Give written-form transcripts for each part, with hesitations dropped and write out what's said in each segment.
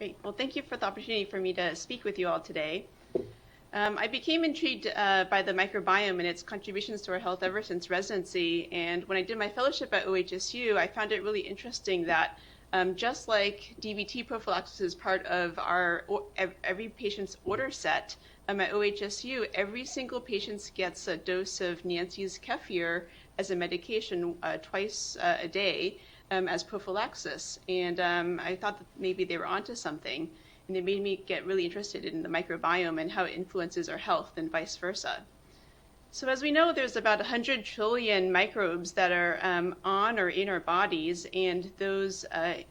Great. Well, thank you for the opportunity for me to speak with you all today. I became intrigued by the microbiome and its contributions to our health ever since residency. And when I did my fellowship at OHSU, I found it really interesting that just like DVT prophylaxis is part of every patient's order set, at OHSU, every single patient gets a dose of Nancy's Kefir as a medication twice a day as prophylaxis. And I thought that maybe they were onto something. And it made me get really interested in the microbiome and how it influences our health and vice versa. So as we know, there's about 100 trillion microbes that are on or in our bodies, and those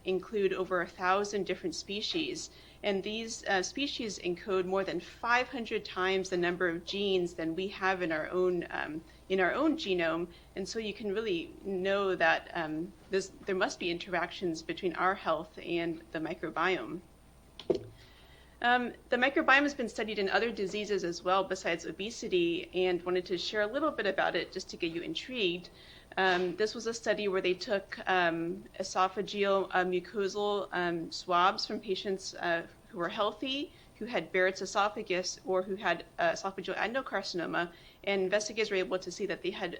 include over 1,000 different species. And these species encode more than 500 times the number of genes than we have in our own genome. And so you can really know that there must be interactions between our health and the microbiome. The microbiome has been studied in other diseases as well besides obesity, and wanted to share a little bit about it just to get you intrigued. This was a study where they took esophageal mucosal swabs from patients who were healthy, who had Barrett's esophagus, or who had esophageal adenocarcinoma, and investigators were able to see that they had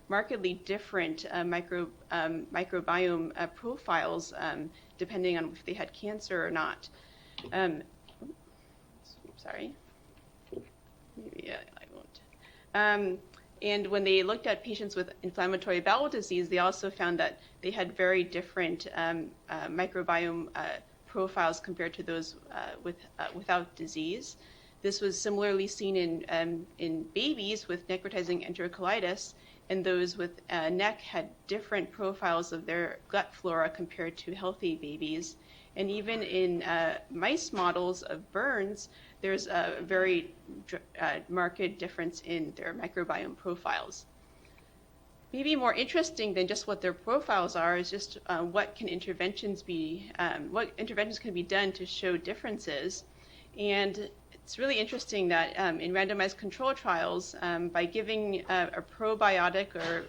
markedly different microbiome profiles depending on if they had cancer or not. Sorry. Maybe I won't. And when they looked at patients with inflammatory bowel disease, they also found that they had very different microbiome profiles compared to those without disease. This was similarly seen in babies with necrotizing enterocolitis, and those with NEC had different profiles of their gut flora compared to healthy babies. And even in mice models of burns, there's a very marked difference in their microbiome profiles. Maybe more interesting than just what their profiles are is just what interventions can be done to show differences. And it's really interesting that in randomized control trials, by giving a probiotic or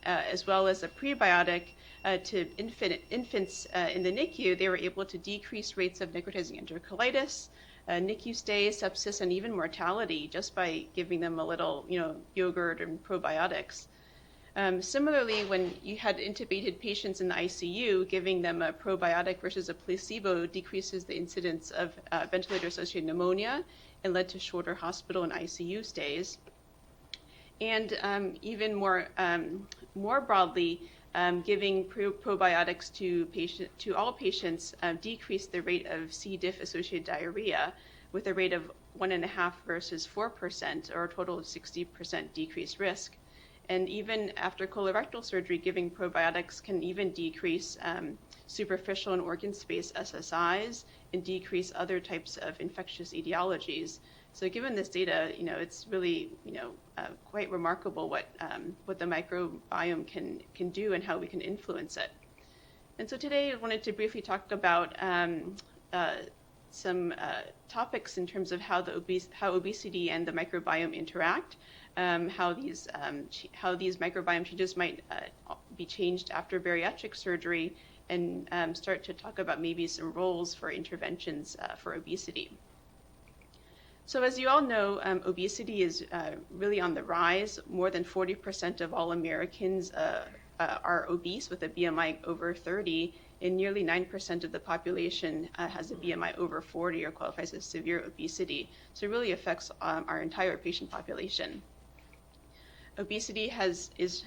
as well as a prebiotic to infants in the NICU, they were able to decrease rates of necrotizing enterocolitis, NICU stays, sepsis, and even mortality just by giving them a little, yogurt and probiotics. Similarly, when you had intubated patients in the ICU, giving them a probiotic versus a placebo decreases the incidence of ventilator-associated pneumonia and led to shorter hospital and ICU stays. And even more broadly, giving probiotics to all patients decreased the rate of C. diff-associated diarrhea with a rate of 1.5% versus 4%, or a total of 60% decreased risk. And even after colorectal surgery, giving probiotics can even decrease superficial and organ space SSIs and decrease other types of infectious etiologies. So given this data, it's really, quite remarkable what the microbiome can do and how we can influence it. And so today I wanted to briefly talk about some topics in terms of how obesity and the microbiome interact, how these microbiome changes might be changed after bariatric surgery, and start to talk about maybe some roles for interventions for obesity. So as you all know, obesity is really on the rise. More than 40% of all Americans are obese with a BMI over 30, and nearly 9% of the population has a BMI over 40 or qualifies as severe obesity. So it really affects our entire patient population. Obesity is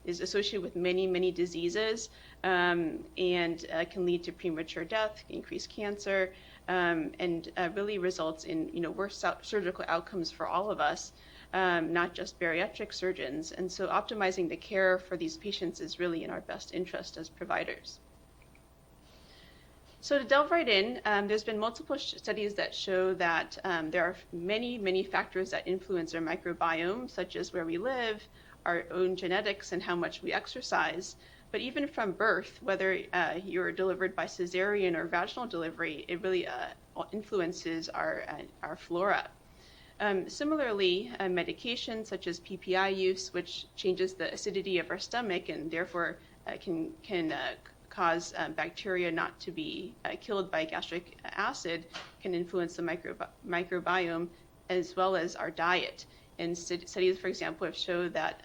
associated with many diseases and can lead to premature death, increased cancer, and really results in worse surgical outcomes for all of us, not just bariatric surgeons. And so optimizing the care for these patients is really in our best interest as providers. So to delve right in, there's been multiple studies that show that there are many factors that influence our microbiome, such as where we live, our own genetics, and how much we exercise. But even from birth, whether you're delivered by cesarean or vaginal delivery, it really influences our flora. Similarly, medications such as PPI use, which changes the acidity of our stomach and therefore can cause bacteria not to be killed by gastric acid can influence the microbiome as well as our diet. And studies, for example, have shown that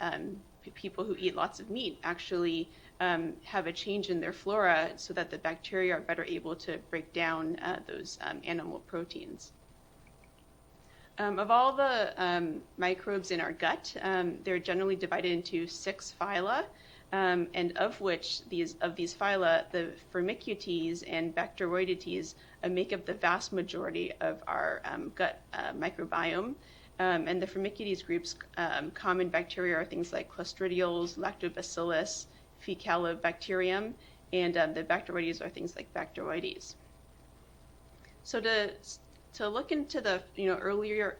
people who eat lots of meat actually have a change in their flora so that the bacteria are better able to break down those animal proteins. Of all the microbes in our gut, they're generally divided into 6 phyla, and of which these phyla, the Firmicutes and Bacteroidetes make up the vast majority of our gut microbiome. And the Firmicutes group's common bacteria are things like Clostridiols, Lactobacillus, Faecalibacterium, and the Bacteroides are things like Bacteroides. So to look into the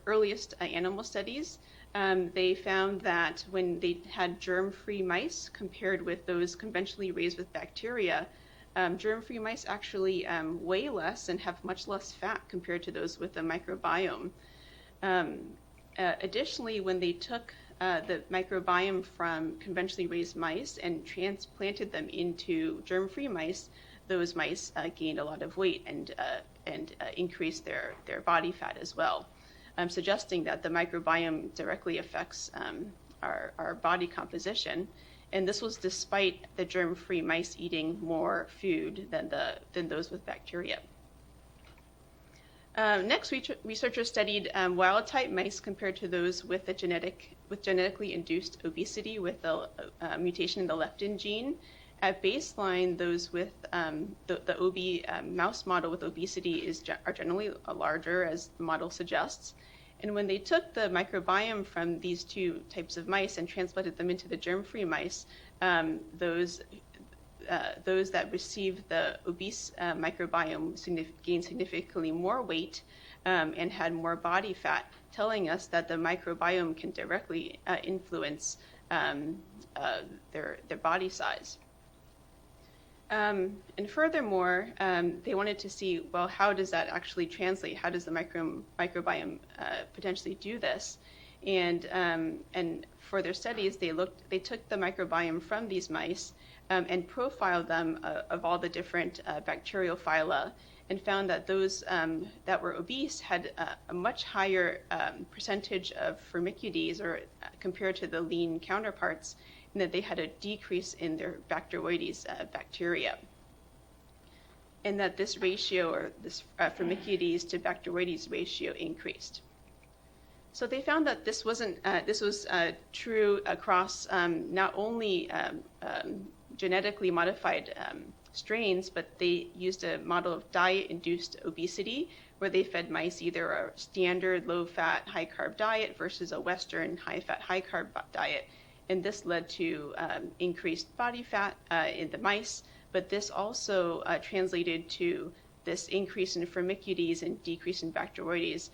earliest animal studies, they found that when they had germ-free mice compared with those conventionally raised with bacteria, germ-free mice actually weigh less and have much less fat compared to those with the microbiome. Additionally, when they took the microbiome from conventionally raised mice and transplanted them into germ-free mice, those mice gained a lot of weight and increased their body fat as well, suggesting that the microbiome directly affects our body composition. And this was despite the germ-free mice eating more food than those with bacteria. Next, researchers studied wild-type mice compared to those with genetically induced obesity with a mutation in the leptin gene. At baseline, those with the mouse model with obesity are generally larger, as the model suggests. And when they took the microbiome from these 2 types of mice and transplanted them into the germ-free mice, those that received the obese microbiome gained significantly more weight and had more body fat, telling us that the microbiome can directly influence their body size. And furthermore, they wanted to see, well, how does that actually translate? How does the microbiome potentially do this? And for their studies, they took the microbiome from these mice and profiled them of all the different bacterial phyla, and found that those that were obese had a much higher percentage of Firmicutes or compared to the lean counterparts, and that they had a decrease in their Bacteroides bacteria. And that this ratio, or this Firmicutes to Bacteroides ratio, increased. So they found that this was true across not only genetically modified strains, but they used a model of diet-induced obesity, where they fed mice either a standard low-fat, high-carb diet versus a Western high-fat, high-carb diet. And this led to increased body fat in the mice, but this also translated to this increase in Firmicutes and decrease in Bacteroides,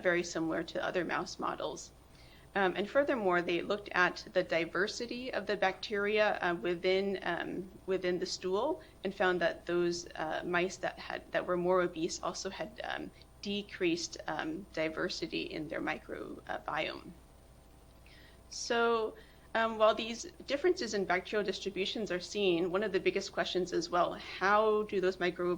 very similar to other mouse models. And furthermore, they looked at the diversity of the bacteria within the stool, and found that those mice that were more obese also had decreased diversity in their microbiome. So while these differences in bacterial distributions are seen, one of the biggest questions is, well, how do those microbial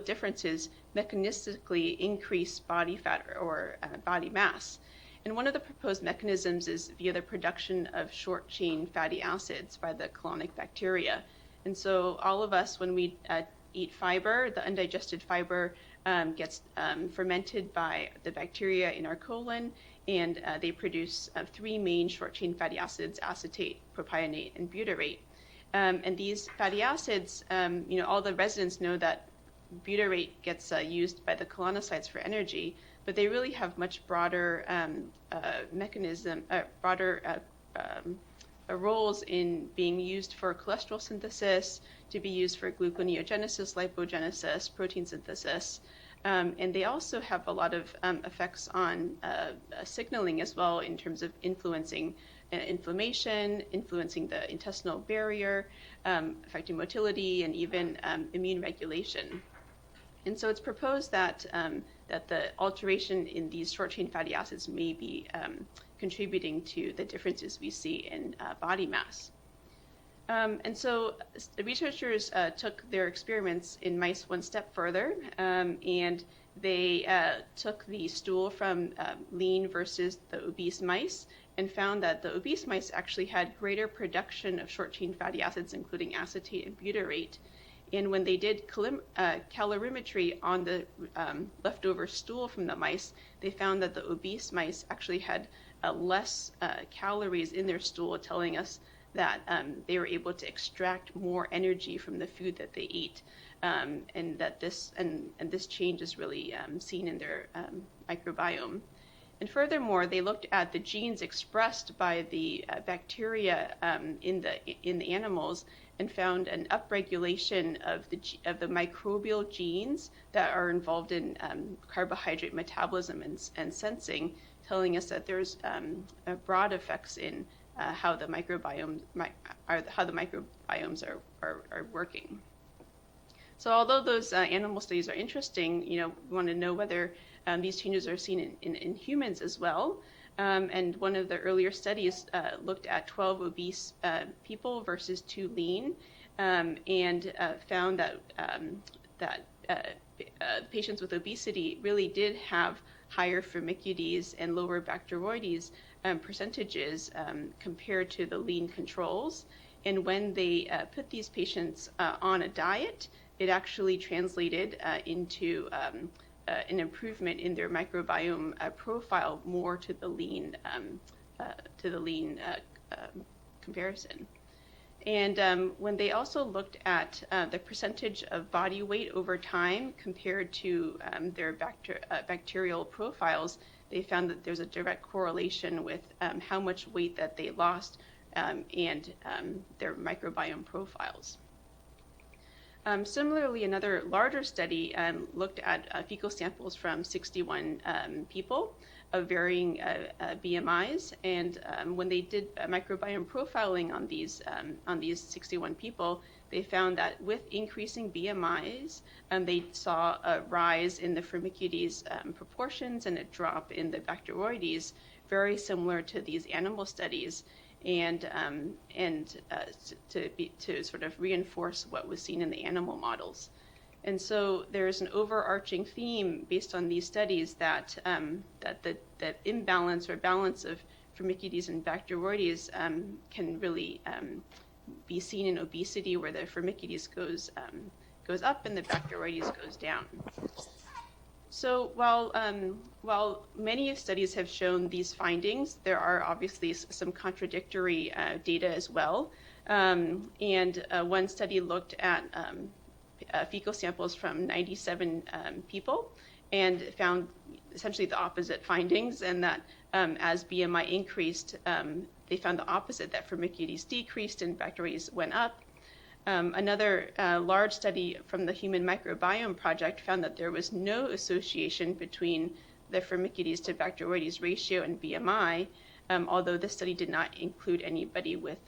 differences mechanistically increase body fat or body mass? And one of the proposed mechanisms is via the production of short-chain fatty acids by the colonic bacteria. And so all of us, when we eat fiber, the undigested fiber gets fermented by the bacteria in our colon, and they produce 3 main short-chain fatty acids: acetate, propionate, and butyrate. And these fatty acids, all the residents know that butyrate gets used by the colonocytes for energy, but they really have much broader roles in being used for cholesterol synthesis, to be used for gluconeogenesis, lipogenesis, protein synthesis. And they also have a lot of effects on signaling as well, in terms of influencing inflammation, influencing the intestinal barrier, affecting motility, and even immune regulation. And so it's proposed that the alteration in these short-chain fatty acids may be contributing to the differences we see in body mass. And so the researchers took their experiments in mice one step further, and they took the stool from lean versus the obese mice and found that the obese mice actually had greater production of short-chain fatty acids, including acetate and butyrate. And when they did calorimetry on the leftover stool from the mice, they found that the obese mice actually had less calories in their stool, telling us that they were able to extract more energy from the food that they ate, and that this change is really seen in their microbiome. And furthermore, they looked at the genes expressed by the bacteria in the animals and found an upregulation of the microbial genes that are involved in carbohydrate metabolism and sensing, telling us that there's broad effects in how the microbiomes are working. So although those animal studies are interesting, we want to know whether these changes are seen in humans as well. And one of the earlier studies looked at 12 obese people versus 2 lean, and found that patients with obesity really did have higher Firmicutes and lower Bacteroides percentages compared to the lean controls. And when they put these patients on a diet, it actually translated into an improvement in their microbiome profile more to the lean comparison. And when they also looked at the percentage of body weight over time compared to their bacterial profiles, they found that there's a direct correlation with how much weight that they lost and their microbiome profiles. Similarly, another larger study looked at fecal samples from 61 people of varying BMIs, and when they did microbiome profiling on these 61 people, they found that with increasing BMIs, they saw a rise in the Firmicutes proportions and a drop in the Bacteroides, very similar to these animal studies, and to sort of reinforce what was seen in the animal models. And so there's an overarching theme based on these studies that the imbalance or balance of Firmicutes and Bacteroides can really be seen in obesity, where the Firmicutes goes up and the Bacteroides goes down. So while many studies have shown these findings, there are obviously some contradictory data as well. And one study looked at fecal samples from 97 people and found essentially the opposite findings, and that as BMI increased, they found the opposite, that Firmicutes decreased and Bacteroides went up. Another large study from the Human Microbiome Project found that there was no association between the Firmicutes to Bacteroides ratio and BMI, although this study did not include anybody with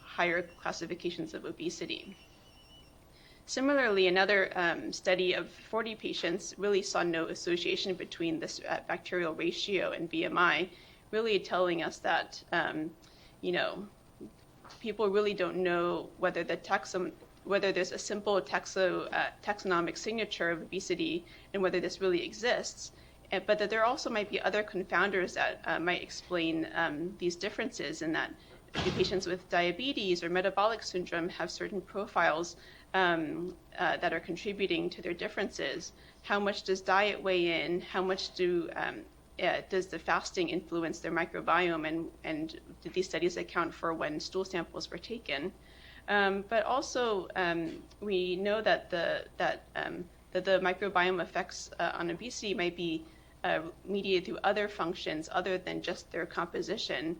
higher classifications of obesity. Similarly, another study of 40 patients really saw no association between this bacterial ratio and BMI, really telling us that, people really don't know whether whether there's a simple taxonomic signature of obesity and whether this really exists, but that there also might be other confounders that might explain these differences, in that patients with diabetes or metabolic syndrome have certain profiles that are contributing to their differences. How much does diet weigh in? How much does the fasting influence their microbiome, and did these studies account for when stool samples were taken? But also, we know that the microbiome effects on obesity might be mediated through other functions other than just their composition,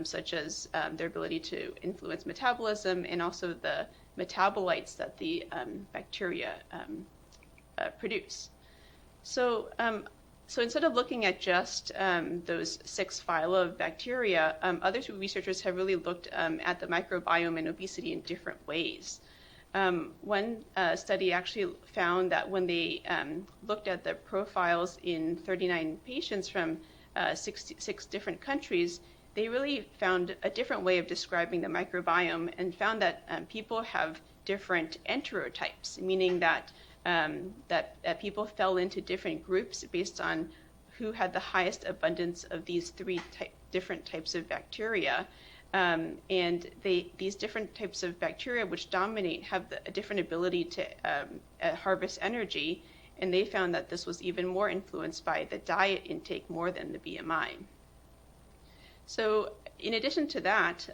such as their ability to influence metabolism and also the metabolites that the bacteria produce. So instead of looking at just those 6 phyla of bacteria, other researchers have really looked at the microbiome and obesity in different ways. One study actually found that when they looked at the profiles in 39 patients from 6 different countries, they really found a different way of describing the microbiome and found that people have different enterotypes, meaning that people fell into different groups based on who had the highest abundance of these different types of bacteria. And these different types of bacteria which dominate have a different ability to harvest energy, and they found that this was even more influenced by the diet intake more than the BMI. So in addition to that,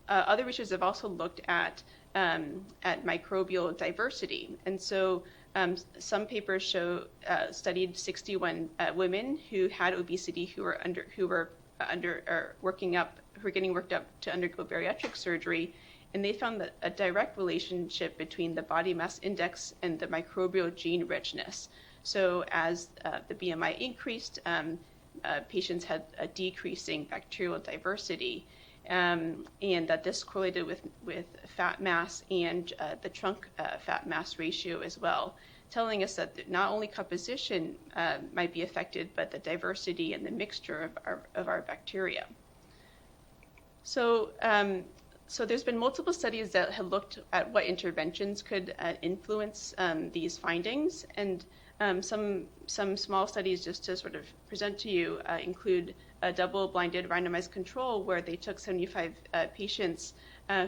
other researchers have also looked at microbial diversity. And so some papers studied 61 women who had obesity who were getting worked up to undergo bariatric surgery, and they found that a direct relationship between the body mass index and the microbial gene richness. So as the BMI increased, patients had a decreasing bacterial diversity, and that this correlated with fat mass and the trunk fat mass ratio as well, telling us that not only composition might be affected, but the diversity and the mixture of our bacteria. So there's been multiple studies that have looked at what interventions could influence these findings, and some small studies, just to sort of present to you, include a double-blinded randomized control where they took 75 patients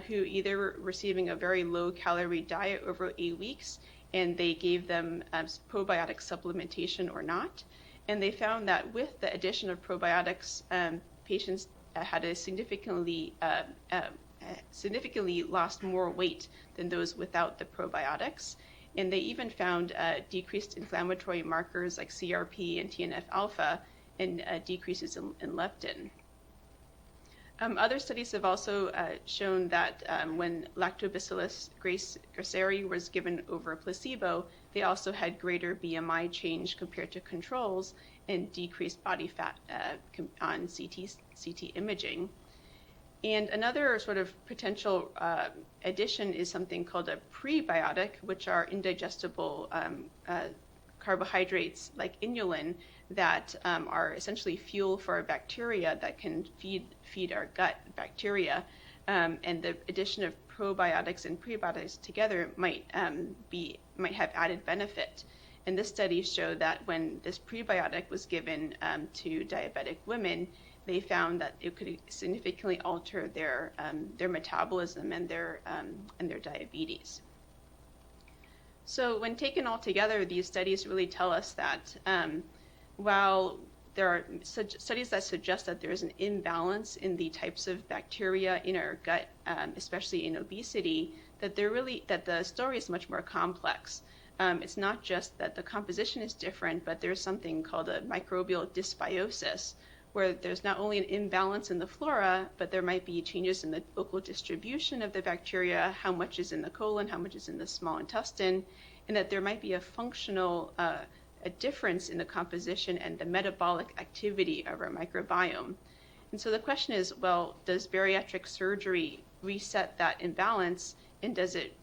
who either were receiving a very low-calorie diet over 8 weeks, and they gave them probiotic supplementation or not. And they found that with the addition of probiotics, patients had a significantly lost more weight than those without the probiotics. And they even found decreased inflammatory markers like CRP and TNF-alpha and decreases in leptin. Other studies have also shown that when Lactobacillus graceri was given over placebo, they also had greater BMI change compared to controls and decreased body fat on CT imaging. And another sort of potential addition is something called a prebiotic, which are indigestible carbohydrates like inulin that are essentially fuel for our bacteria that can feed our gut bacteria. And the addition of probiotics and prebiotics together might have added benefit. And this study showed that when this prebiotic was given to diabetic women, they found that it could significantly alter their metabolism and their diabetes. So when taken all together, these studies really tell us that while there are studies that suggest that there is an imbalance in the types of bacteria in our gut, especially in obesity, that the story is much more complex. It's not just that the composition is different, but there's something called a microbial dysbiosis, where there's not only an imbalance in the flora, but there might be changes in the local distribution of the bacteria, how much is in the colon, how much is in the small intestine, and that there might be a functional a difference in the composition and the metabolic activity of our microbiome. And so the question is, well, does bariatric surgery reset that imbalance, and does it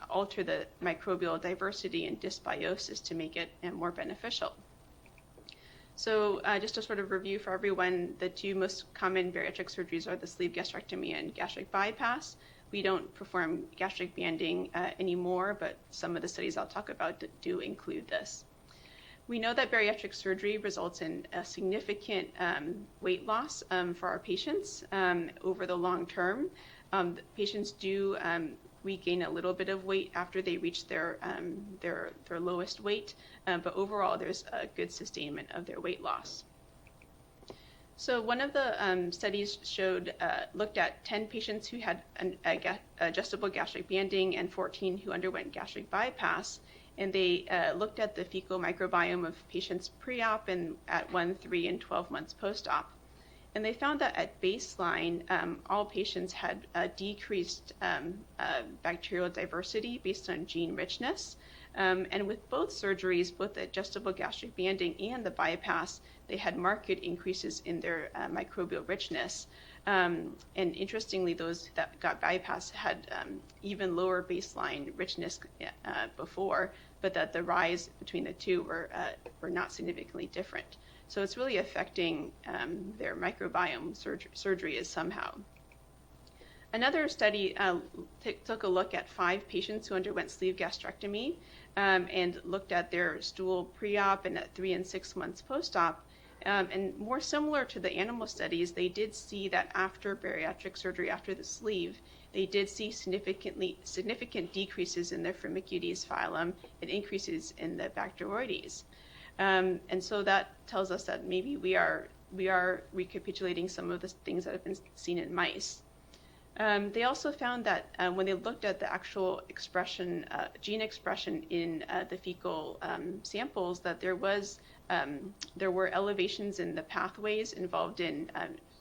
alter the microbial diversity and dysbiosis to make it more beneficial? So just to sort of review for everyone, the two most common bariatric surgeries are the sleeve gastrectomy and gastric bypass. We don't perform gastric banding anymore, but some of the studies I'll talk about do include this. We know that bariatric surgery results in a significant weight loss for our patients over the long term. Patients do regain a little bit of weight after they reach their lowest weight, but overall there's a good sustainment of their weight loss. So one of the studies looked at 10 patients who had adjustable gastric banding and 14 who underwent gastric bypass, and they looked at the fecal microbiome of patients pre-op and at 1, 3, and 12 months post-op. And they found that at baseline, all patients had a decreased bacterial diversity based on gene richness. And with both surgeries, both the adjustable gastric banding and the bypass, they had marked increases in their microbial richness. And interestingly, those that got bypassed had even lower baseline richness before, but that the rise between the two were not significantly different. So it's really affecting their microbiome surgery somehow. Another study took a look at 5 patients who underwent sleeve gastrectomy and looked at their stool pre-op and at 3 and 6 months post-op. And more similar to the animal studies, they did see that after bariatric surgery, after the sleeve, they did see significant decreases in their Firmicutes phylum and increases in the Bacteroides. And so that tells us that maybe we are recapitulating some of the things that have been seen in mice. They also found that when they looked at the actual expression, gene expression in the fecal samples, that there were elevations in the pathways involved in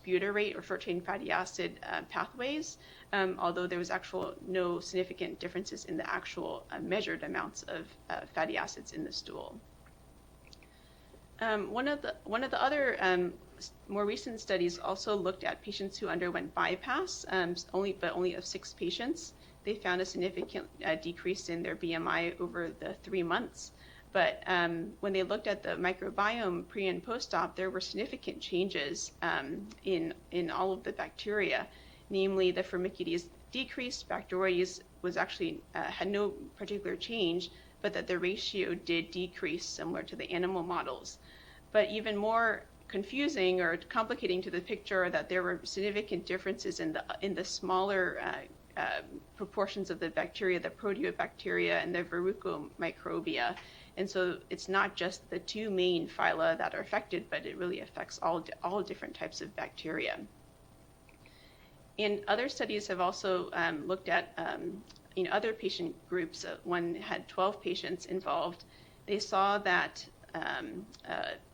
butyrate or short-chain fatty acid pathways, although there was no significant differences in the actual measured amounts of fatty acids in the stool. One of the other more recent studies also looked at patients who underwent bypass, only of 6 patients. They found a significant decrease in their BMI over the 3 months. But when they looked at the microbiome pre and post-op, there were significant changes in all of the bacteria. Namely, the Firmicutes decreased, Bacteroides was actually had no particular change, but that the ratio did decrease similar to the animal models. But even more confusing or complicating to the picture are that there were significant differences in the smaller proportions of the bacteria, the Proteobacteria and the Verrucomicrobia. And so it's not just the 2 main phyla that are affected, but it really affects all different types of bacteria. And other studies have also looked at other patient groups. One had 12 patients involved. They saw that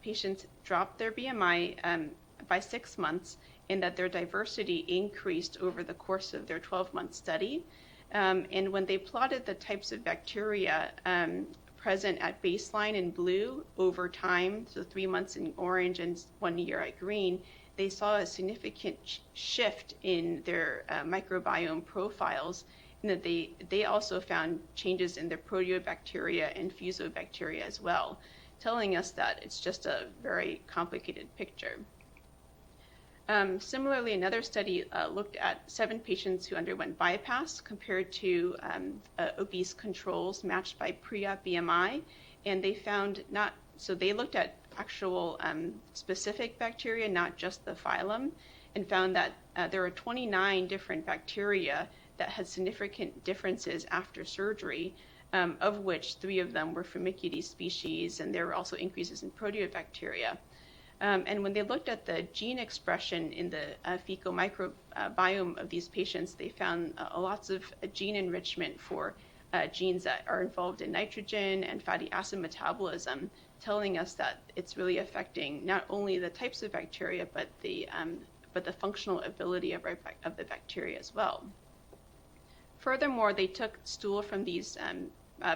patients dropped their BMI by 6 months and that their diversity increased over the course of their 12-month study. And when they plotted the types of bacteria present at baseline in blue over time, so 3 months in orange and 1 year at green, they saw a significant shift in their microbiome profiles, and that they also found changes in their Proteobacteria and Fusobacteria as well, telling us that it's just a very complicated picture. Similarly, another study looked at 7 patients who underwent bypass compared to obese controls matched by pre-op BMI, and they found they looked at actual specific bacteria, not just the phylum, and found that there were 29 different bacteria that had significant differences after surgery, of which 3 of them were Firmicutes species, and there were also increases in Proteobacteria. And when they looked at the gene expression in the fecal microbiome of these patients, they found lots of gene enrichment for genes that are involved in nitrogen and fatty acid metabolism, telling us that it's really affecting not only the types of bacteria, but the functional ability of the bacteria as well. Furthermore, they took stool from these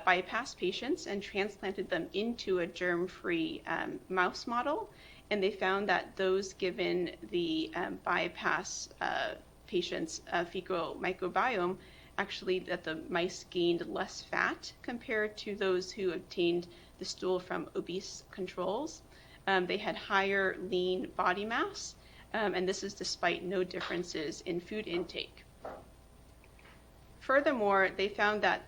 bypass patients and transplanted them into a germ-free mouse model, and they found that those given the bypass patients' fecal microbiome, actually that the mice gained less fat compared to those who obtained the stool from obese controls. They had higher lean body mass, and this is despite no differences in food intake. Furthermore, they found that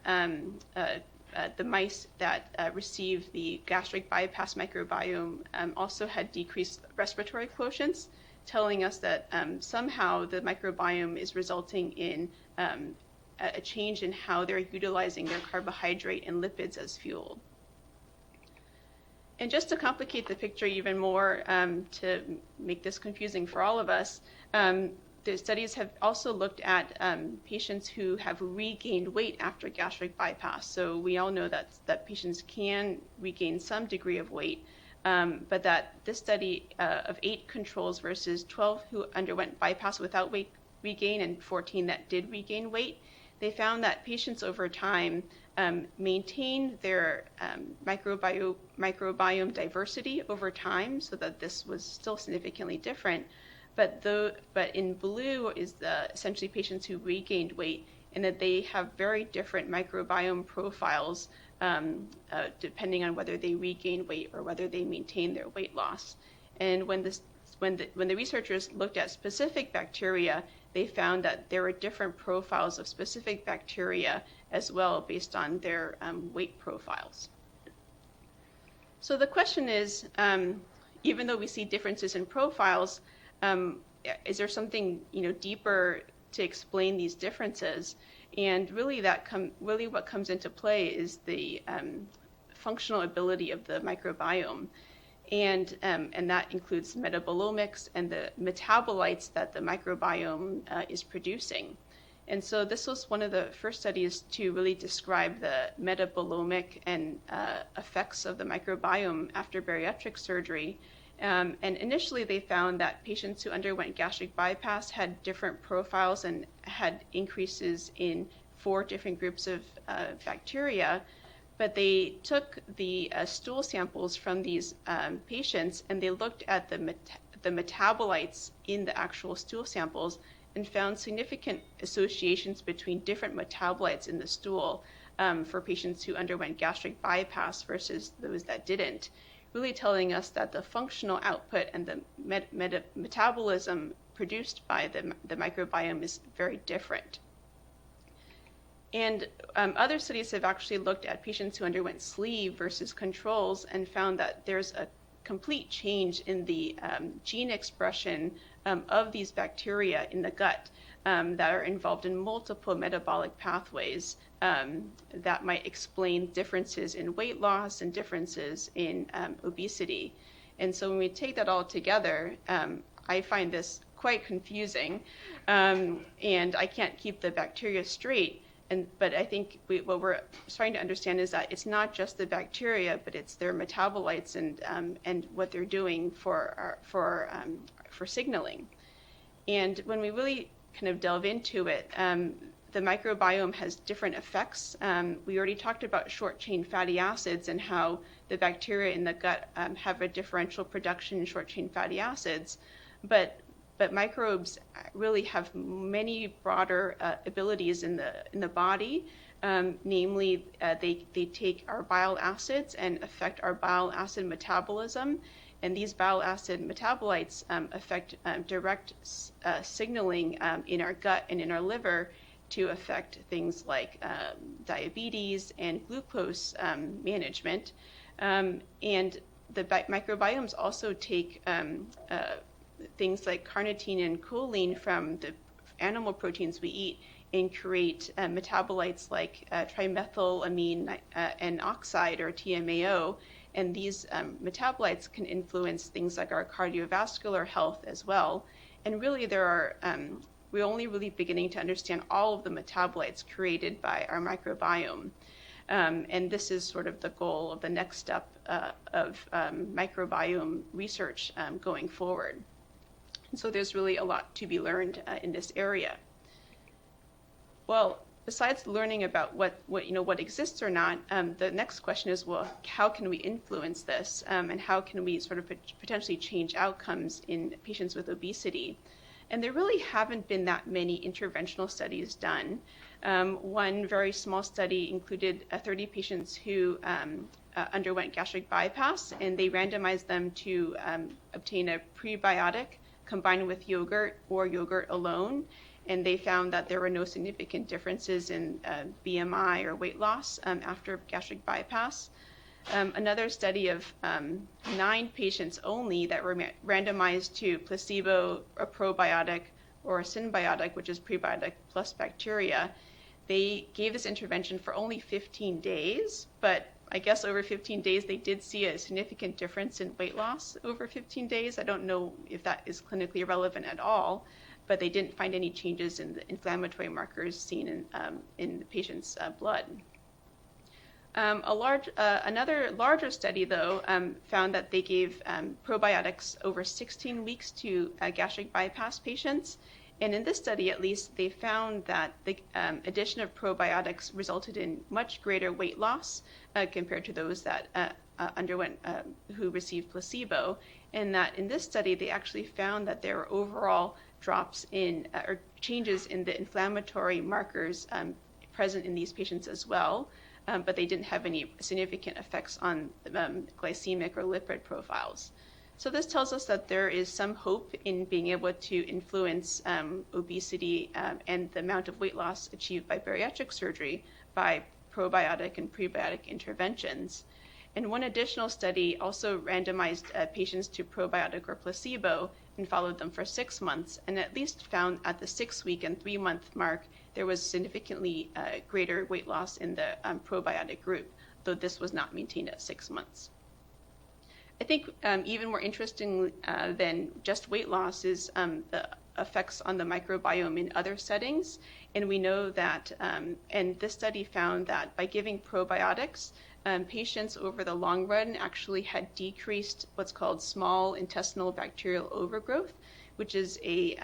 the mice that received the gastric bypass microbiome also had decreased respiratory quotients, telling us that somehow the microbiome is resulting in a change in how they're utilizing their carbohydrate and lipids as fuel. And just to complicate the picture even more, to make this confusing for all of us, the studies have also looked at patients who have regained weight after gastric bypass. So we all know that patients can regain some degree of weight, but that this study of 8 controls versus 12 who underwent bypass without weight regain and 14 that did regain weight, they found that patients over time maintained their microbiome diversity over time, so that this was still significantly different. but in blue is essentially patients who regained weight, and that they have very different microbiome profiles depending on whether they regain weight or whether they maintain their weight loss. And when the researchers looked at specific bacteria, they found that there were different profiles of specific bacteria as well based on their weight profiles. So the question is, even though we see differences in profiles, is there something deeper to explain these differences? And really, what comes into play is the functional ability of the microbiome, and that includes metabolomics and the metabolites that the microbiome is producing. And so this was one of the first studies to really describe the metabolomic and effects of the microbiome after bariatric surgery. And initially they found that patients who underwent gastric bypass had different profiles and had increases in 4 different groups of bacteria. But they took the stool samples from these patients and they looked at the metabolites in the actual stool samples and found significant associations between different metabolites in the stool for patients who underwent gastric bypass versus those that didn't, really telling us that the functional output and the metabolism produced by the microbiome is very different. And other studies have actually looked at patients who underwent sleeve versus controls and found that there's a complete change in the gene expression of these bacteria in the gut that are involved in multiple metabolic pathways that might explain differences in weight loss and differences in obesity. And so when we take that all together, I find this quite confusing, and I can't keep the bacteria straight. But I think what we're trying to understand is that it's not just the bacteria, but it's their metabolites and what they're doing for signaling. And when we really kind of delve into it, the microbiome has different effects. We already talked about short-chain fatty acids and how the bacteria in the gut have a differential production in short-chain fatty acids, but microbes really have many broader abilities in the body. Namely, they take our bile acids and affect our bile acid metabolism, and these bile acid metabolites affect direct signaling in our gut and in our liver to affect things like diabetes and glucose management. And the microbiomes also take things like carnitine and choline from the animal proteins we eat and create metabolites like trimethylamine and oxide, or TMAO. And these metabolites can influence things like our cardiovascular health as well. And really we're only really beginning to understand all of the metabolites created by our microbiome. And this is sort of the goal of the next step of microbiome research going forward. And so there's really a lot to be learned in this area. Well, besides learning about what exists or not, the next question is, well, how can we influence this, and how can we sort of potentially change outcomes in patients with obesity? And there really haven't been that many interventional studies done. One very small study included 30 patients who underwent gastric bypass, and they randomized them to obtain a prebiotic combined with yogurt or yogurt alone. And they found that there were no significant differences in BMI or weight loss after gastric bypass. Another study of 9 patients only that were randomized to placebo, a probiotic, or a symbiotic, which is prebiotic plus bacteria. They gave this intervention for only 15 days, but I guess over 15 days they did see a significant difference in weight loss over 15 days. I don't know if that is clinically relevant at all, but they didn't find any changes in the inflammatory markers seen in the patient's blood. Another larger study, though, found that they gave probiotics over 16 weeks to gastric bypass patients. And in this study, at least, they found that the addition of probiotics resulted in much greater weight loss compared to those that who received placebo, and that in this study they actually found that there were overall drops in or changes in the inflammatory markers present in these patients as well, but they didn't have any significant effects on glycemic or lipid profiles. So this tells us that there is some hope in being able to influence obesity and the amount of weight loss achieved by bariatric surgery by probiotic and prebiotic interventions. And one additional study also randomized patients to probiotic or placebo and followed them for 6 months, and at least found at the 6-week and 3-month mark there was significantly greater weight loss in the probiotic group, though this was not maintained at 6 months. I think even more interesting than just weight loss is the effects on the microbiome in other settings. And we know that, and this study found that by giving probiotics, patients over the long run actually had decreased what's called small intestinal bacterial overgrowth, which is a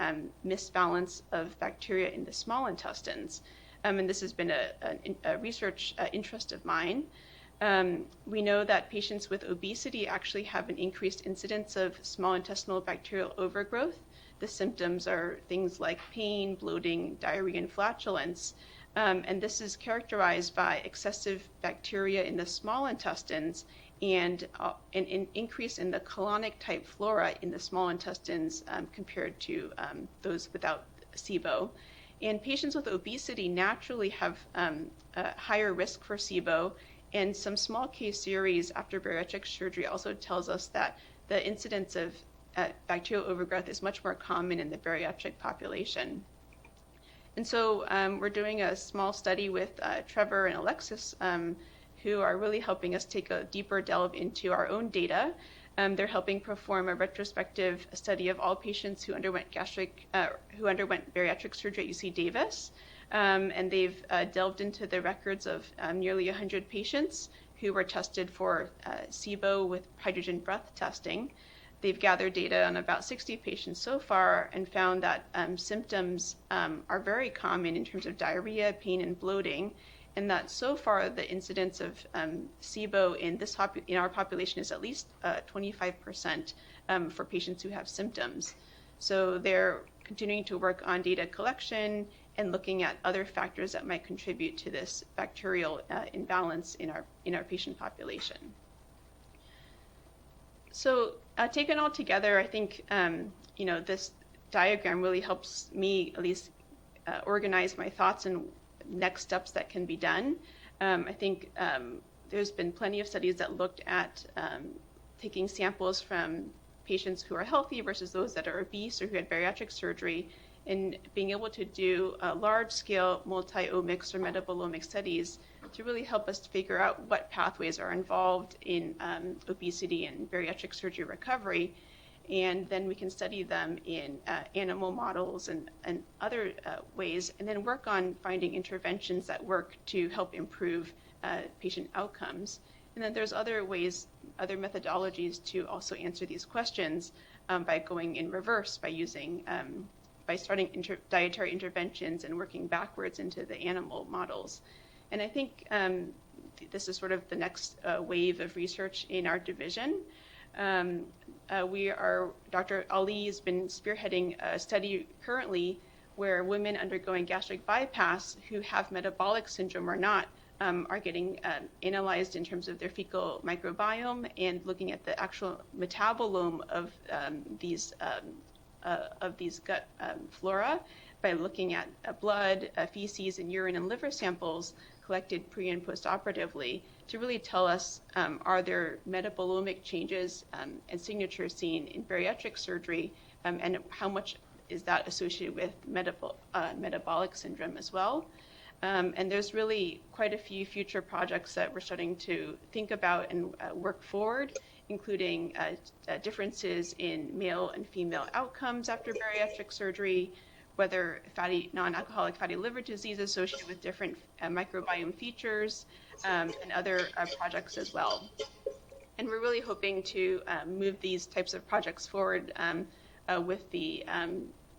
misbalance of bacteria in the small intestines. And this has been a research interest of mine. We know that patients with obesity actually have an increased incidence of small intestinal bacterial overgrowth. The symptoms are things like pain, bloating, diarrhea, and flatulence. And this is characterized by excessive bacteria in the small intestines and an increase in the colonic type flora in the small intestines compared to those without SIBO. And patients with obesity naturally have a higher risk for SIBO, and some small case series after bariatric surgery also tells us that the incidence of bacterial overgrowth is much more common in the bariatric population. And so we're doing a small study with Trevor and Alexis, who are really helping us take a deeper delve into our own data. They're helping perform a retrospective study of all patients who underwent bariatric surgery at UC Davis. And they've delved into the records of nearly 100 patients who were tested for SIBO with hydrogen breath testing. They've gathered data on about 60 patients so far and found that symptoms are very common in terms of diarrhea, pain, and bloating, and that so far the incidence of SIBO in our population is at least 25% for patients who have symptoms. So they're continuing to work on data collection and looking at other factors that might contribute to this bacterial imbalance in our patient population. So taken all together, I think this diagram really helps me at least organize my thoughts and next steps that can be done. I think there's been plenty of studies that looked at taking samples from patients who are healthy versus those that are obese or who had bariatric surgery, and being able to do large-scale multi-omics or metabolomic studies to really help us figure out what pathways are involved in obesity and bariatric surgery recovery. And then we can study them in animal models and other ways, and then work on finding interventions that work to help improve patient outcomes. And then there's other ways, other methodologies to also answer these questions by going in reverse, by starting dietary interventions and working backwards into the animal models. And I think this is sort of the next wave of research in our division. Dr. Ali has been spearheading a study currently where women undergoing gastric bypass who have metabolic syndrome or not are getting analyzed in terms of their fecal microbiome and looking at the actual metabolome of these gut flora by looking at blood, feces, and urine and liver samples collected pre and post-operatively to really tell us are there metabolomic changes and signatures seen in bariatric surgery, and how much is that associated with metabolic syndrome as well. And there's really quite a few future projects that we're starting to think about and work forward, including differences in male and female outcomes after bariatric surgery, whether non-alcoholic fatty liver disease associated with different microbiome features, and other projects as well. And we're really hoping to move these types of projects forward with the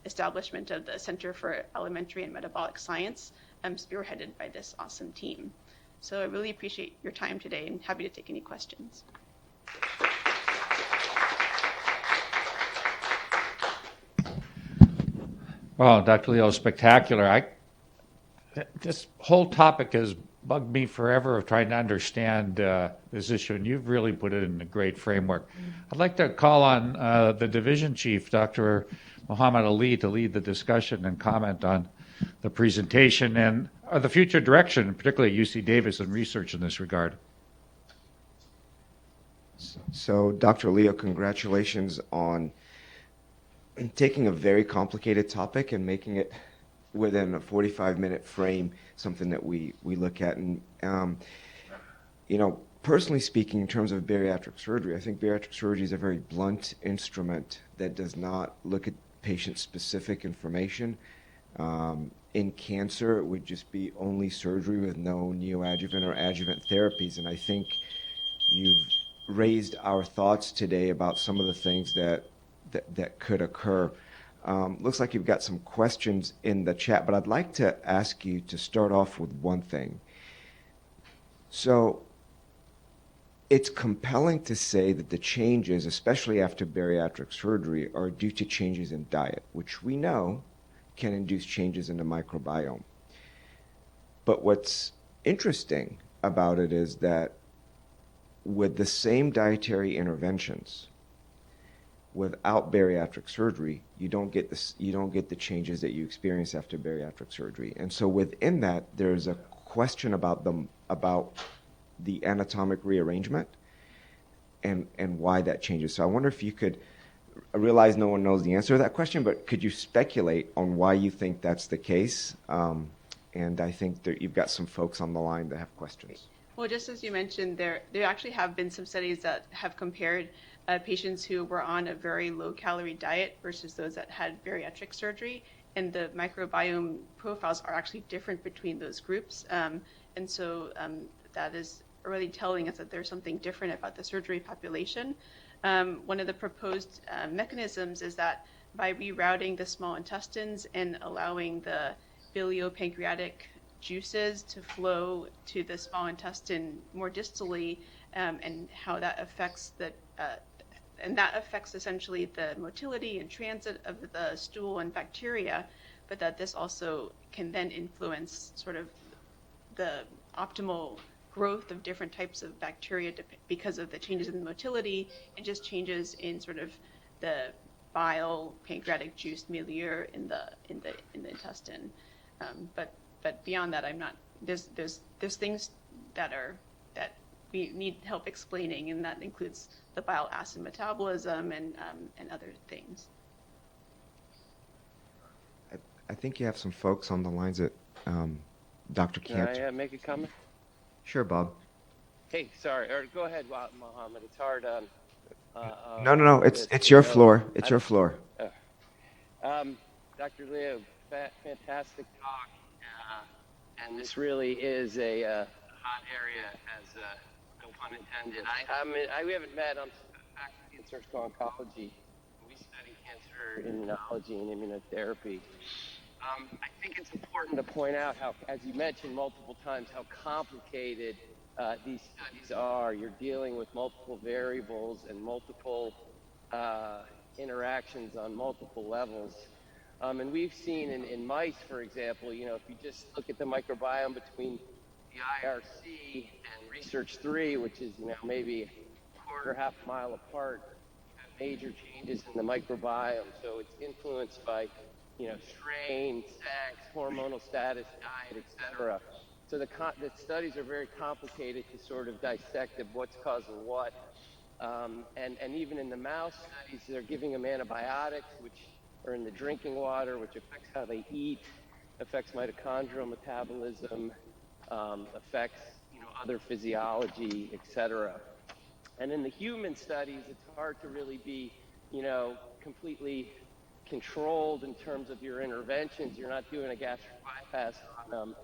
establishment of the Center for Alimentary and Metabolic Science, spearheaded by this awesome team. So I really appreciate your time today and happy to take any questions. Well, Dr. Leo, spectacular. This whole topic has bugged me forever of trying to understand this issue, and you've really put it in a great framework. I'd like to call on the division chief, Dr. Muhammad Ali, to lead the discussion and comment on the presentation and the future direction, particularly at UC Davis and research in this regard. So, Dr. Leo, congratulations on taking a very complicated topic and making it within a 45-minute frame, something that we look at. And, personally speaking, in terms of bariatric surgery, I think bariatric surgery is a very blunt instrument that does not look at patient-specific information. In cancer, it would just be only surgery with no neoadjuvant or adjuvant therapies. And I think you've raised our thoughts today about some of the things that could occur. Looks like you've got some questions in the chat, but I'd like to ask you to start off with one thing. So it's compelling to say that the changes, especially after bariatric surgery, are due to changes in diet, which we know can induce changes in the microbiome. But what's interesting about it is that with the same dietary interventions, without bariatric surgery, you don't get the changes that you experience after bariatric surgery. And so within that, there's a question about the anatomic rearrangement and why that changes. So I wonder if you could, I realize no one knows the answer to that question, but could you speculate on why you think that's the case? And I think that you've got some folks on the line that have questions. Well, just as you mentioned, there actually have been some studies that have compared patients who were on a very low-calorie diet versus those that had bariatric surgery, and the microbiome profiles are actually different between those groups. And so that is really telling us that there's something different about the surgery population. One of the proposed mechanisms is that by rerouting the small intestines and allowing the biliopancreatic juices to flow to the small intestine more distally, and how that affects essentially the motility and transit of the stool and bacteria, but that this also can then influence sort of the optimal growth of different types of bacteria because of the changes in the motility and just changes in sort of the bile pancreatic juice milieu in the intestine. But beyond that, I'm not. There's things that we need help explaining, and that includes the bile acid metabolism and other things. I think you have some folks on the lines that Dr. Kant. Can I make a comment? Sure, Bob. Hey, sorry. Or go ahead, Mohammed. It's hard. No. It's your floor. It's your floor. Dr. Leo, fantastic talk. And this really is a hot area, as no pun intended. We haven't met. I'm faculty in surgical oncology. We study cancer immunology and immunotherapy. I think it's important to point out how, as you mentioned multiple times, how complicated these studies are. You're dealing with multiple variables and multiple interactions on multiple levels. And we've seen in mice, for example, if you just look at the microbiome between the IRC and Research 3, which is maybe a quarter, half a mile apart, you have major changes in the microbiome. So it's influenced by strain, sex, hormonal status, diet, etc. So the studies are very complicated to sort of dissect what's causing what. And even in the mouse studies, they're giving them antibiotics, which are in the drinking water, which affects how they eat, affects mitochondrial metabolism, affects other physiology, etc. And in the human studies, it's hard to really be completely controlled in terms of your interventions. You're not doing a gastric bypass on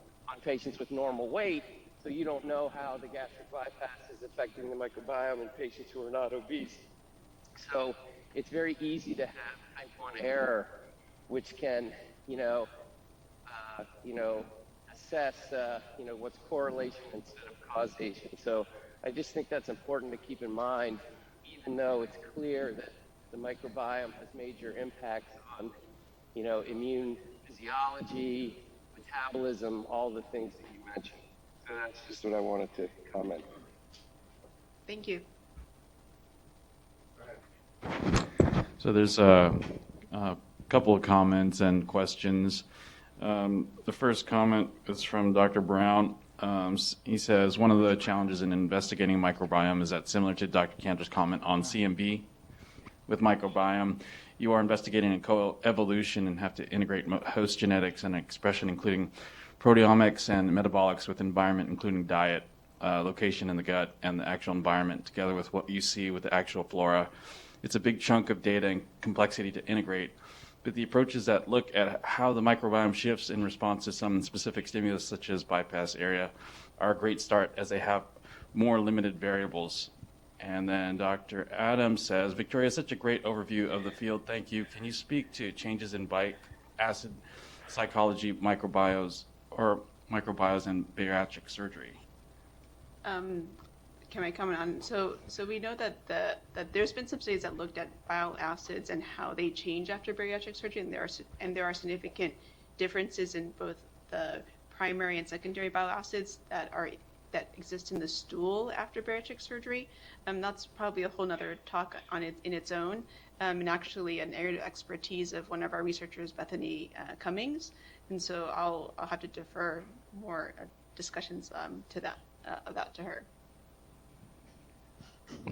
patients with normal weight, so you don't know how the gastric bypass is affecting the microbiome in patients who are not obese. So it's very easy to have type 1 error, which can, assess, what's correlation instead of causation. So I just think that's important to keep in mind, even though it's clear that the microbiome has major impacts on immune physiology, metabolism, all the things that you mentioned. So that's just what I wanted to comment. Thank you. So there's a couple of comments and questions. The first comment is from Dr. Brown. He says, one of the challenges in investigating microbiome is that similar to Dr. Cantor's comment on CMB with microbiome, you are investigating a coevolution and have to integrate host genetics and expression, including proteomics and metabolics with environment, including diet, location in the gut, and the actual environment, together with what you see with the actual flora. It's a big chunk of data and complexity to integrate. But the approaches that look at how the microbiome shifts in response to some specific stimulus, such as bypass area, are a great start as they have more limited variables. And then Dr. Adams says, Victoria, such a great overview of the field. Thank you. Can you speak to changes in bile acid psychology, microbiomes and bariatric surgery? Can I comment on? So we know that that there's been some studies that looked at bile acids and how they change after bariatric surgery, and there are significant differences in both the primary and secondary bile acids that exist in the stool after bariatric surgery. That's probably a whole nother talk on it in its own, and actually an area of expertise of one of our researchers, Bethany Cummings. And so I'll have to defer more discussions to that about to her.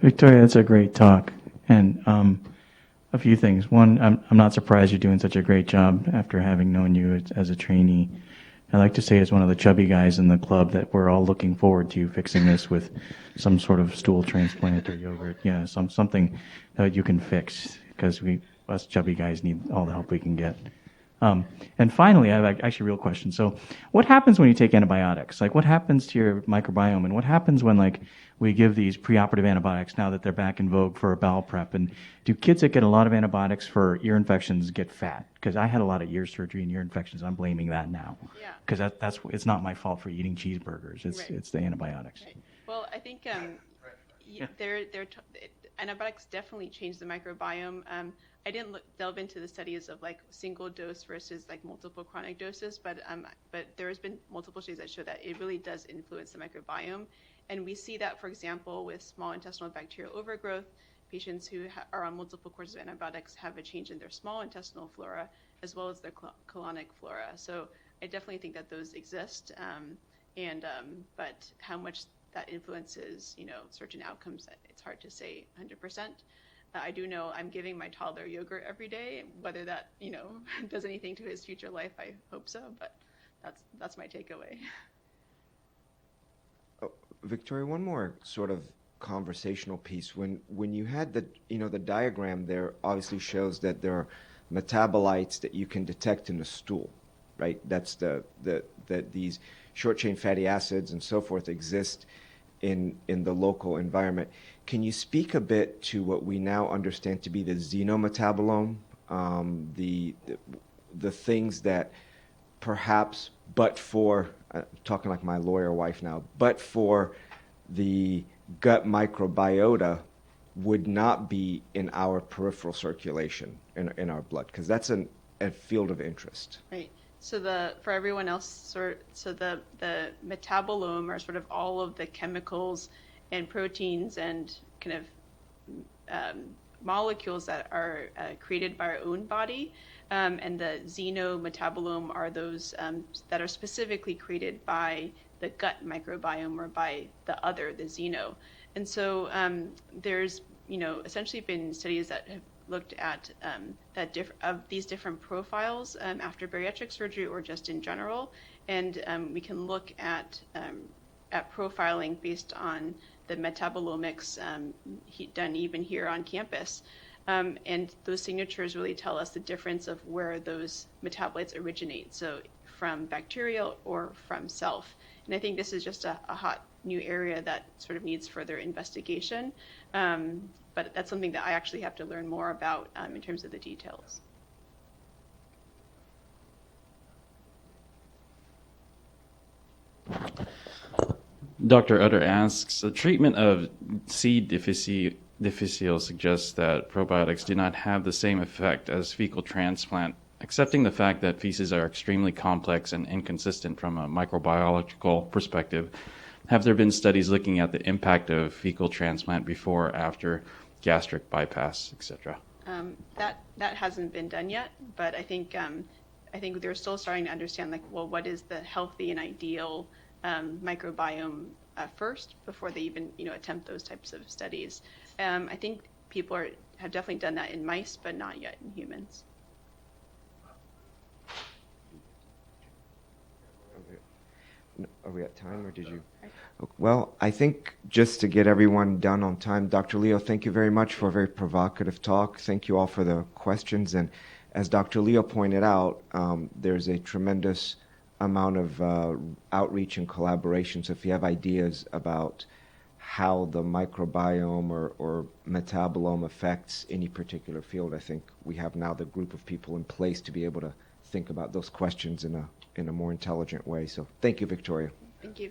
Victoria, that's a great talk. And a few things. One, I'm not surprised you're doing such a great job after having known you as a trainee. I like to say as one of the chubby guys in the club that we're all looking forward to fixing this with some sort of stool transplant or yogurt. Yeah, something that you can fix, because us chubby guys need all the help we can get. And finally, I have actually a real question. So what happens when you take antibiotics? Like, what happens to your microbiome? And what happens when, like, we give these preoperative antibiotics now that they're back in vogue for a bowel prep? And do kids that get a lot of antibiotics for ear infections get fat? Because I had a lot of ear surgery and ear infections. I'm blaming that now. Yeah. Because it's not my fault for eating cheeseburgers. It's the antibiotics. Right. Well, I think antibiotics definitely change the microbiome. I didn't delve into the studies of like single dose versus like multiple chronic doses, but there has been multiple studies that show that it really does influence the microbiome, and we see that, for example, with small intestinal bacterial overgrowth. Patients who are on multiple courses of antibiotics have a change in their small intestinal flora as well as their colonic flora. So I definitely think that those exist, but how much that influences, certain outcomes, it's hard to say 100%. I do know I'm giving my toddler yogurt every day. Whether that, does anything to his future life, I hope so, but that's my takeaway. Oh, Victoria, one more sort of conversational piece. When you had the diagram there obviously shows that there are metabolites that you can detect in the stool, right? That's that these short chain fatty acids and so forth exist in the local environment. Can you speak a bit to what we now understand to be the xenometabolome, the things that perhaps, but for, talking like my lawyer wife now, but for the gut microbiota would not be in our peripheral circulation in our blood? Because that's a field of interest. Right. So for everyone else, the metabolome are sort of all of the chemicals and proteins and kind of molecules that are created by our own body, and the xenometabolome are those that are specifically created by the gut microbiome or by the xeno. And so there's essentially been studies that have looked at these different profiles after bariatric surgery or just in general, and we can look at profiling based on the metabolomics done even here on campus, and those signatures really tell us the difference of where those metabolites originate, so from bacterial or from self. And I think this is just a hot new area that sort of needs further investigation. But that's something that I actually have to learn more about in terms of the details. Dr. Utter asks, the treatment of C. difficile suggests that probiotics do not have the same effect as fecal transplant accepting the fact that feces are extremely complex and inconsistent from a microbiological perspective, have there been studies looking at the impact of fecal transplant before, after gastric bypass, etc.? That hasn't been done yet, but I think they're still starting to understand, like, well, what is the healthy and ideal microbiome first before they even attempt those types of studies. I think people have definitely done that in mice, but not yet in humans. Are we at time, or did you? Well, I think just to get everyone done on time, Dr. Leo, thank you very much for a very provocative talk. Thank you all for the questions. And as Dr. Leo pointed out, there's a tremendous amount of outreach and collaboration. So if you have ideas about how the microbiome or metabolome affects any particular field, I think we have now the group of people in place to be able to think about those questions in a more intelligent way. So thank you, Victoria. Thank you.